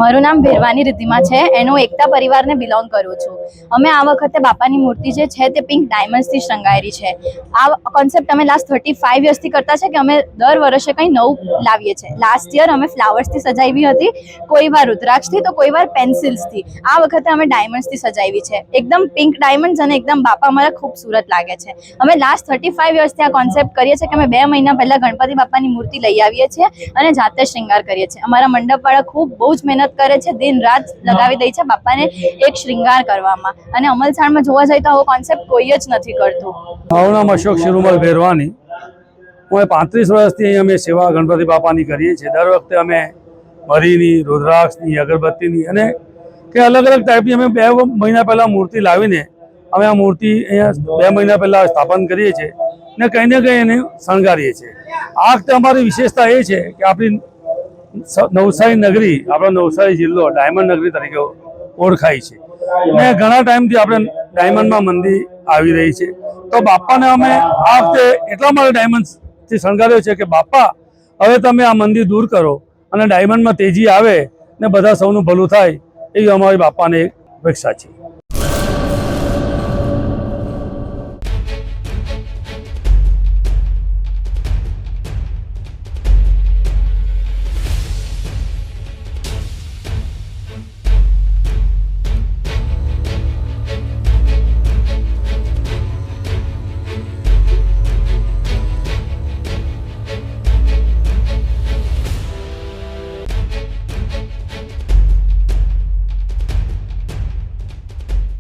મારું નામ ભેરવાની રિદ્ધિમા છે એનો એકતા પરિવારને બિલોંગ કરું છું। અમે આ વખતે બાપાની મૂર્તિ જે છે તે પિંક ડાયમંડ્સથી શણગારી છે। આ કોન્સેપ્ટ અમે લાસ્ટ 35 યર્સથી કરતા છે કે અમે દર વર્ષે કંઈ નવું લાવીએ છીએ। લાસ્ટ યર અમે ફ્લાવર્સથી સજાવી હતી, કોઈ વાર રુદ્રાક્ષથી તો કોઈ વાર પેન્સિલ્સથી। આ વખતે અમે ડાયમંડ્સથી સજાવી છે, એકદમ પિંક ડાયમંડ્સ અને એકદમ બાપા અમારા ખૂબસૂરત લાગે છે। અમે લાસ્ટ 35 યર્સથી આ કોન્સેપ્ટ કરીએ છીએ કે અમે 2 મહિના પહેલા ગણપતિ બાપાની મૂર્તિ લઈ આવીએ છીએ અને જાતે શ્રૃંગાર કરીએ છીએ। અમારા મંડપવાળા ખૂબ બહુ જ મહેનત કરે છે, દિન રાત લગાવી દે છે બાપાને એક શ્રૃંગાર કરવામાં, અને અમલસાડમાં જોવા જઈએ તો આવો કોન્સેપ્ટ કોઈ જ નથી કરતું। મારું નામ અશોક શિરુમલ ભેરવાની। હું 35 વર્ષથી અહીં અમે સેવા ગણપતિ બાપાની કરીએ છીએ। દર વખતે અમે મરીની, રુદ્રાક્ષની, અગરબત્તીની અને કે અલગ અલગ ટાઈપની અમે 2 મહિના પહેલાં મૂર્તિ લાવીને અમે આ મૂર્તિ અહીંયા 2 મહિના પહેલાં સ્થાપન કરીએ છીએ ને કંઈ ને કંઈ એને શણગારીએ છીએ। આ વખતે અમારી વિશેષતા એ છે કે આપણી નવસારી નગરી, આપણો નવસારી જિલ્લો ડાયમંડ નગરી તરીકે ઓળખાય છે ને ઘણા ટાઈમથી આપણે ડાયમંડમાં મંદી આવી રહી છે। તો બાપાને અમે આ વખતે એટલા માટે ડાયમંડથી શણગાર્યો છે કે બાપા હવે તમે આ મંદી દૂર કરો અને ડાયમંડમાં તેજી આવે ને બધા સૌનું ભલું થાય એવી અમારી બાપાને અપેક્ષા છે।